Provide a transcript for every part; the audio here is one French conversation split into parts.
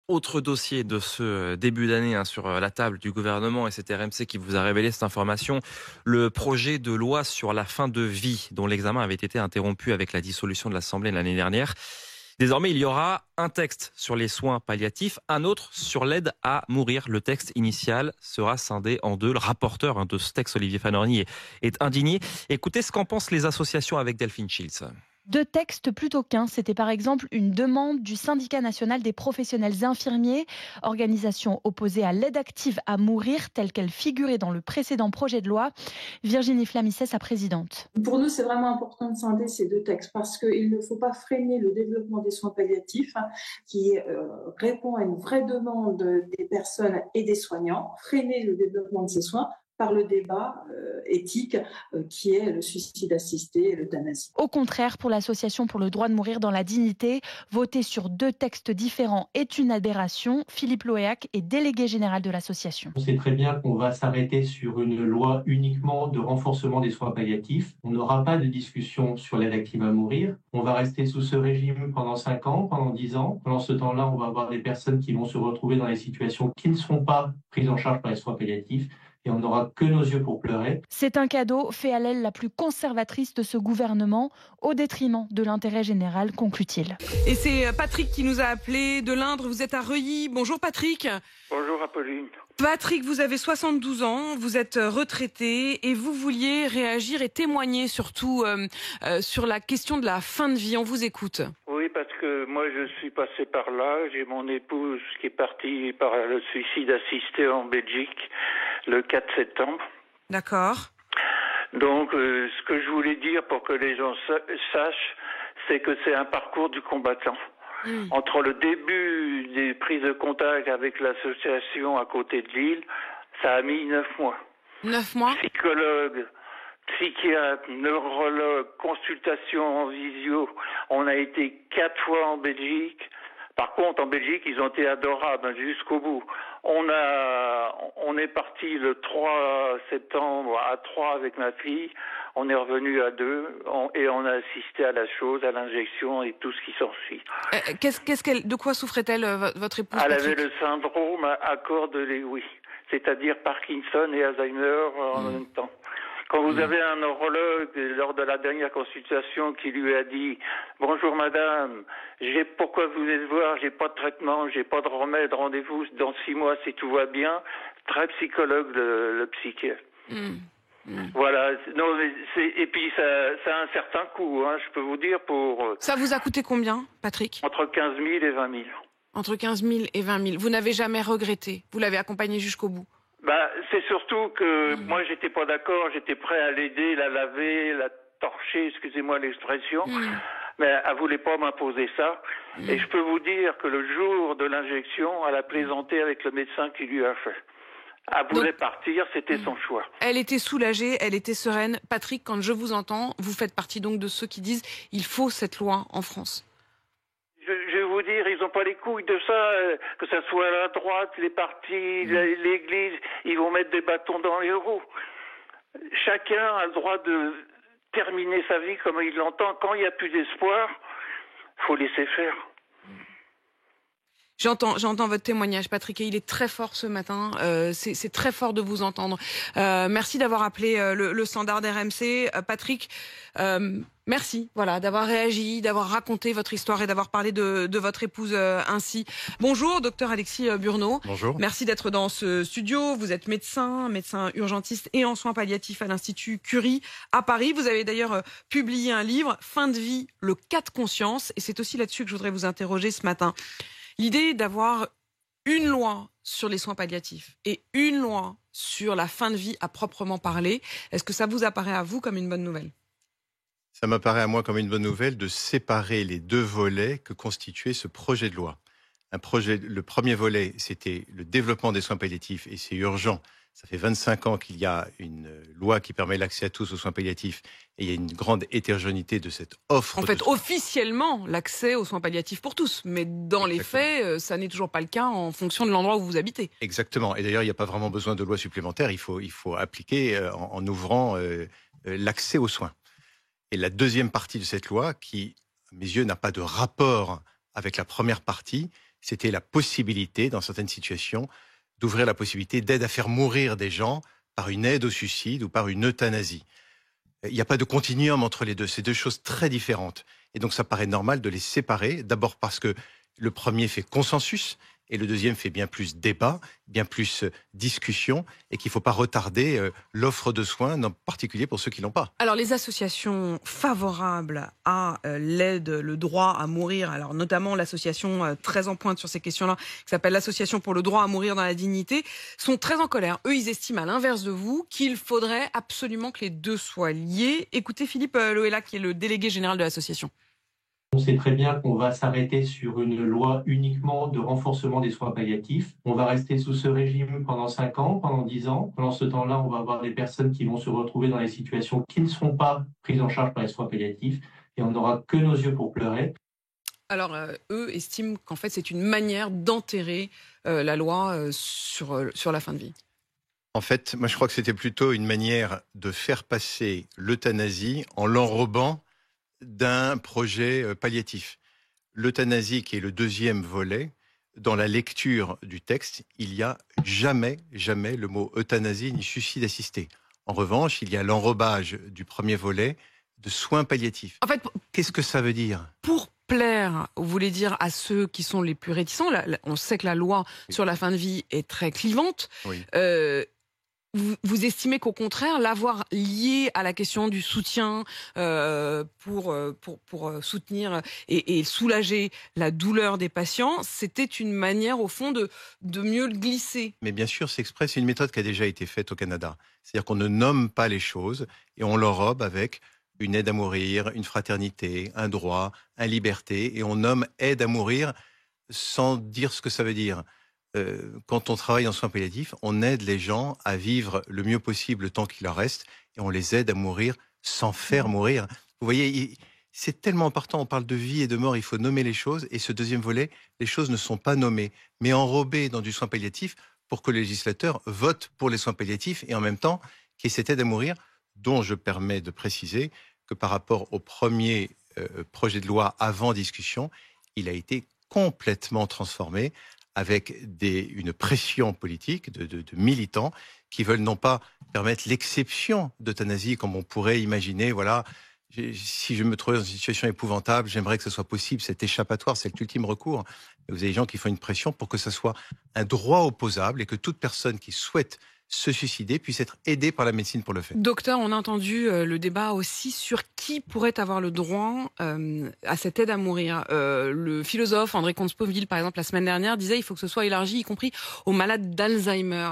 Autre dossier de ce début d'année sur la table du gouvernement, et c'est RMC qui vous a révélé cette information, le projet de loi sur la fin de vie dont l'examen avait été interrompu avec la dissolution de l'Assemblée l'année dernière. Désormais, il y aura un texte sur les soins palliatifs, un autre sur l'aide à mourir. Le texte initial sera scindé en deux. Le rapporteur de ce texte, Olivier Fanorny, est indigné. Écoutez ce qu'en pensent les associations avec Delphine Schiltz. Deux textes plutôt qu'un. C'était par exemple une demande du syndicat national des professionnels infirmiers, organisation opposée à l'aide active à mourir telle qu'elle figurait dans le précédent projet de loi. Virginie Flamisset, sa présidente. Pour nous, c'est vraiment important de scinder ces deux textes parce qu'il ne faut pas freiner le développement des soins palliatifs qui répond à une vraie demande des personnes et des soignants. Freiner le développement de ces soins par le débat éthique qui est le suicide assisté et l'euthanasie. Au contraire, pour l'association pour le droit de mourir dans la dignité, voter sur deux textes différents est une aberration. Philippe Loéac est délégué général de l'association. On sait très bien qu'on va s'arrêter sur une loi uniquement de renforcement des soins palliatifs. On n'aura pas de discussion sur l'aide active à mourir. On va rester sous ce régime pendant 5 ans, pendant 10 ans. Pendant ce temps-là, on va avoir des personnes qui vont se retrouver dans des situations qui ne seront pas prises en charge par les soins palliatifs. Et on n'aura que nos yeux pour pleurer. C'est un cadeau fait à l'aile la plus conservatrice de ce gouvernement, au détriment de l'intérêt général, conclut-il. Et c'est Patrick qui nous a appelé de l'Indre. Vous êtes à Reuilly. Bonjour Patrick. Bonjour Apolline. Patrick, vous avez 72 ans, vous êtes retraité et vous vouliez réagir et témoigner surtout sur la question de la fin de vie. On vous écoute. Oui, parce que moi je suis passé par là. J'ai mon épouse qui est partie par le suicide assisté en Belgique le 4 septembre. D'accord. Donc ce que je voulais dire pour que les gens sachent, c'est que c'est un parcours du combattant. Entre le début des prises de contact avec l'association à côté de Lille, ça a mis 9 mois. 9 mois. Psychologue, psychiatre, neurologue, consultation en visio. On a été 4 fois en Belgique. Par contre, en Belgique, ils ont été adorables jusqu'au bout. On est parti le 3 septembre à 3 avec ma fille. On est revenu à 2 et on a assisté à la chose, à l'injection et tout ce qui s'ensuit. De quoi souffrait-elle, votre épouse? Elle avait le syndrome accord de Lewy, c'est-à-dire Parkinson et Alzheimer en même temps. Quand vous avez un neurologue lors de la dernière consultation qui lui a dit « Bonjour madame, pourquoi vous venez voir, j'ai pas de traitement, j'ai pas de remède, rendez-vous dans 6 mois si tout va bien », très psychologue le psychiatre. Voilà, non, et puis ça a un certain coût, je peux vous dire pour... Ça vous a coûté combien, Patrick? Entre 15 000 et 20 000. Entre 15 000 et 20 000. Vous n'avez jamais regretté? Vous l'avez accompagné jusqu'au bout? C'est surtout que moi j'étais pas d'accord, j'étais prêt à l'aider, la laver, la torcher, excusez-moi l'expression, mais elle voulait pas m'imposer ça. Et je peux vous dire que le jour de l'injection, elle a plaisanté avec le médecin qui lui a fait. Elle voulait partir, c'était son choix. Elle était soulagée, elle était sereine. Patrick, quand je vous entends, vous faites partie donc de ceux qui disent il faut cette loi en France. Je vais vous dire, ils n'ont pas les couilles de ça, que ce soit la droite, les partis, l'église, ils vont mettre des bâtons dans les roues. Chacun a le droit de terminer sa vie comme il l'entend. Quand il n'y a plus d'espoir, il faut laisser faire. J'entends votre témoignage, Patrick, et il est très fort ce matin. C'est très fort de vous entendre. Merci d'avoir appelé le standard d'RMC. Patrick, merci d'avoir réagi, d'avoir raconté votre histoire et d'avoir parlé de votre épouse ainsi. Bonjour, docteur Alexis Burneau. Bonjour. Merci d'être dans ce studio. Vous êtes médecin urgentiste et en soins palliatifs à l'Institut Curie à Paris. Vous avez d'ailleurs publié un livre, Fin de vie, le cas de conscience. Et c'est aussi là-dessus que je voudrais vous interroger ce matin. L'idée d'avoir une loi sur les soins palliatifs et une loi sur la fin de vie à proprement parler, est-ce que ça vous apparaît à vous comme une bonne nouvelle? Ça m'apparaît à moi comme une bonne nouvelle de séparer les deux volets que constituait ce projet de loi. Le premier volet, c'était le développement des soins palliatifs et c'est urgent. Ça fait 25 ans qu'il y a une loi qui permet l'accès à tous aux soins palliatifs et il y a une grande hétérogénéité de cette offre. En fait, officiellement, l'accès aux soins palliatifs pour tous, mais dans les faits, ça n'est toujours pas le cas en fonction de l'endroit où vous habitez. Exactement. Et d'ailleurs, il n'y a pas vraiment besoin de loi supplémentaire. Il faut appliquer en ouvrant l'accès aux soins. Et la deuxième partie de cette loi, qui, à mes yeux, n'a pas de rapport avec la première partie, c'était la possibilité, dans certaines situations, d'ouvrir la possibilité d'aide à faire mourir des gens par une aide au suicide ou par une euthanasie. Il n'y a pas de continuum entre les deux, c'est deux choses très différentes. Et donc ça paraît normal de les séparer, d'abord parce que le premier fait consensus, et le deuxième fait bien plus débat, bien plus discussion, et qu'il ne faut pas retarder l'offre de soins, en particulier pour ceux qui ne l'ont pas. Alors les associations favorables à l'aide, le droit à mourir, alors notamment l'association très en pointe sur ces questions-là, qui s'appelle l'Association pour le droit à mourir dans la dignité, sont très en colère. Eux, ils estiment à l'inverse de vous qu'il faudrait absolument que les deux soient liés. Écoutez Philippe Loella, qui est le délégué général de l'association. On sait très bien qu'on va s'arrêter sur une loi uniquement de renforcement des soins palliatifs. On va rester sous ce régime pendant 5 ans, pendant 10 ans. Pendant ce temps-là, on va avoir des personnes qui vont se retrouver dans des situations qui ne seront pas prises en charge par les soins palliatifs et on n'aura que nos yeux pour pleurer. Alors, eux estiment qu'en fait, c'est une manière d'enterrer la loi sur la fin de vie. En fait, moi je crois que c'était plutôt une manière de faire passer l'euthanasie en l'enrobant d'un projet palliatif. L'euthanasie, qui est le deuxième volet, dans la lecture du texte, il n'y a jamais le mot euthanasie ni suicide assisté. En revanche, il y a l'enrobage du premier volet de soins palliatifs. En fait, qu'est-ce que ça veut dire ? Pour plaire, vous voulez dire à ceux qui sont les plus réticents, on sait que la loi sur la fin de vie est très clivante. Oui. Vous estimez qu'au contraire, l'avoir lié à la question du soutien pour soutenir et soulager la douleur des patients, c'était une manière, au fond, de mieux le glisser. Mais bien sûr, c'est exprès, c'est une méthode qui a déjà été faite au Canada. C'est-à-dire qu'on ne nomme pas les choses et on l'enrobe avec une aide à mourir, une fraternité, un droit, une liberté, et on nomme aide à mourir sans dire ce que ça veut dire. Quand on travaille en soins palliatifs, on aide les gens à vivre le mieux possible le temps qu'il leur reste et on les aide à mourir sans faire mourir. Vous voyez, c'est tellement important, on parle de vie et de mort, il faut nommer les choses et ce deuxième volet, les choses ne sont pas nommées, mais enrobées dans du soin palliatif pour que le législateur vote pour les soins palliatifs et en même temps qu'il y ait cette aide à mourir dont je permets de préciser que par rapport au premier projet de loi avant discussion, il a été complètement transformé avec une pression politique de militants qui veulent non pas permettre l'exception d'euthanasie comme on pourrait imaginer, voilà, si je me trouvais dans une situation épouvantable, j'aimerais que ce soit possible, cet échappatoire, c'est l'ultime recours. Vous avez des gens qui font une pression pour que ce soit un droit opposable et que toute personne qui souhaite se suicider puisse être aidée par la médecine pour le faire. Docteur, on a entendu le débat aussi sur qui pourrait avoir le droit à cette aide à mourir. Le philosophe André Comte-Sponville, par exemple, la semaine dernière, disait qu'il faut que ce soit élargi, y compris aux malades d'Alzheimer,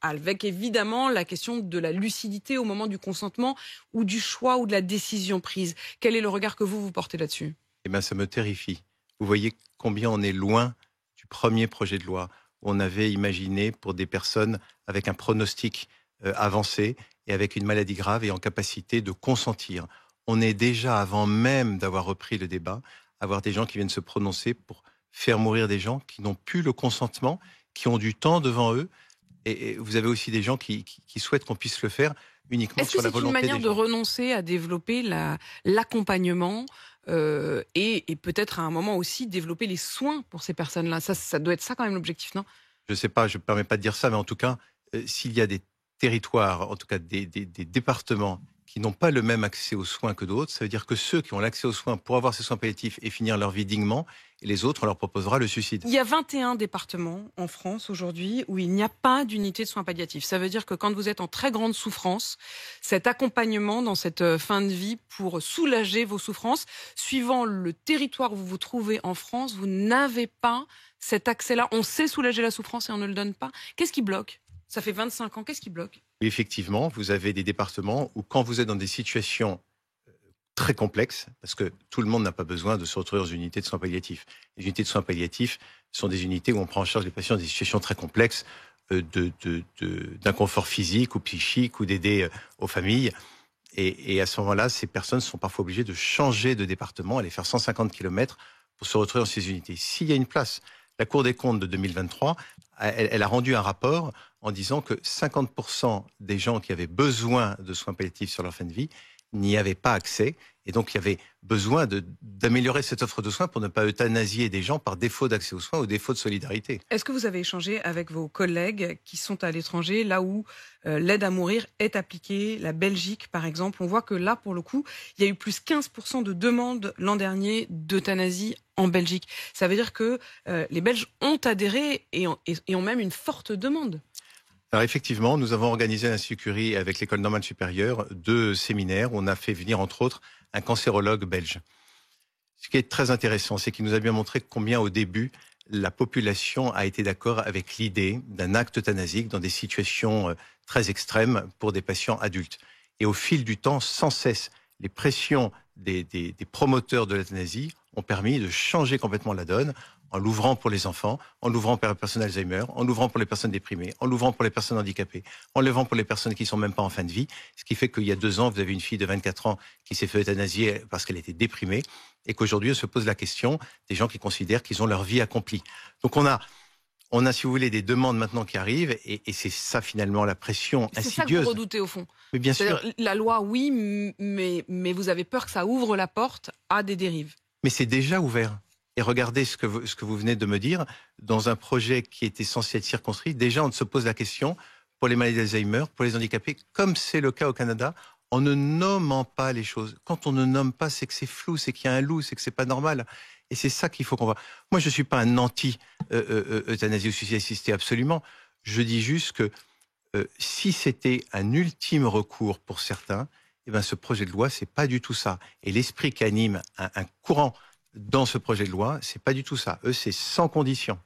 avec évidemment la question de la lucidité au moment du consentement ou du choix ou de la décision prise. Quel est le regard que vous portez là-dessus ? Eh bien, ça me terrifie. Vous voyez combien on est loin du premier projet de loi. On avait imaginé pour des personnes avec un pronostic avancé et avec une maladie grave et en capacité de consentir. On est déjà, avant même d'avoir repris le débat, avoir des gens qui viennent se prononcer pour faire mourir des gens qui n'ont plus le consentement, qui ont du temps devant eux. Et vous avez aussi des gens qui souhaitent qu'on puisse le faire uniquement sur la volonté des gens. Est-ce que c'est une manière de renoncer à développer l'accompagnement et peut-être à un moment aussi développer les soins pour ces personnes-là? Ça doit être ça quand même l'objectif, non? Je ne sais pas, je ne me permets pas de dire ça, mais en tout cas, s'il y a des territoires, en tout cas des départements qui n'ont pas le même accès aux soins que d'autres, ça veut dire que ceux qui ont l'accès aux soins pour avoir ces soins palliatifs et finir leur vie dignement, et les autres, on leur proposera le suicide. Il y a 21 départements en France aujourd'hui où il n'y a pas d'unité de soins palliatifs. Ça veut dire que quand vous êtes en très grande souffrance, cet accompagnement dans cette fin de vie pour soulager vos souffrances, suivant le territoire où vous vous trouvez en France, vous n'avez pas cet accès-là. On sait soulager la souffrance et on ne le donne pas. Qu'est-ce qui bloque ? Ça fait 25 ans, qu'est-ce qui bloque ? Effectivement, vous avez des départements où quand vous êtes dans des situations très complexes, parce que tout le monde n'a pas besoin de se retrouver dans une unité de soins palliatifs. Les unités de soins palliatifs sont des unités où on prend en charge les patients dans des situations très complexes d'inconfort physique ou psychique ou d'aider aux familles. Et à ce moment-là, ces personnes sont parfois obligées de changer de département, aller faire 150 km pour se retrouver dans ces unités. S'il y a une place, la Cour des comptes de 2023, elle a rendu un rapport en disant que 50% des gens qui avaient besoin de soins palliatifs sur leur fin de vie n'y avaient pas accès. Et donc, il y avait besoin d'améliorer cette offre de soins pour ne pas euthanasier des gens par défaut d'accès aux soins ou défaut de solidarité. Est-ce que vous avez échangé avec vos collègues qui sont à l'étranger, là où l'aide à mourir est appliquée, la Belgique par exemple? On voit que là, pour le coup, il y a eu plus 15% de demandes l'an dernier d'euthanasie en Belgique. Ça veut dire que les Belges ont adhéré et ont même une forte demande. Alors effectivement, nous avons organisé à l'Institut Curie avec l'École normale supérieure 2 séminaires où on a fait venir entre autres un cancérologue belge. Ce qui est très intéressant, c'est qu'il nous a bien montré combien au début la population a été d'accord avec l'idée d'un acte euthanasique dans des situations très extrêmes pour des patients adultes. Et au fil du temps, sans cesse, les pressions des promoteurs de l'euthanasie ont permis de changer complètement la donne, en l'ouvrant pour les enfants, en l'ouvrant pour les personnes Alzheimer, en l'ouvrant pour les personnes déprimées, en l'ouvrant pour les personnes handicapées, en l'ouvrant pour les personnes qui sont même pas en fin de vie. Ce qui fait qu'il y a 2 ans, vous avez une fille de 24 ans qui s'est fait euthanasier parce qu'elle était déprimée et qu'aujourd'hui, elle se pose la question des gens qui considèrent qu'ils ont leur vie accomplie. Donc on a, si vous voulez, des demandes maintenant qui arrivent et c'est ça finalement la pression insidieuse. C'est ça que vous redoutez au fond. Mais bien sûr. La loi, oui, mais vous avez peur que ça ouvre la porte à des dérives. Mais c'est déjà ouvert. Et regardez ce que vous venez de me dire, dans un projet qui était censé être circonscrit, déjà on se pose la question, pour les maladies d'Alzheimer, pour les handicapés, comme c'est le cas au Canada, en ne nommant pas les choses. Quand on ne nomme pas, c'est que c'est flou, c'est qu'il y a un loup, c'est que c'est pas normal. Et c'est ça qu'il faut qu'on voit. Moi, je suis pas un anti-euthanasie ou suicide assisté, absolument. Je dis juste que si c'était un ultime recours pour certains, eh ben, ce projet de loi, c'est pas du tout ça. Et l'esprit qui anime un courant dans ce projet de loi, c'est pas du tout ça. Eux, c'est sans condition.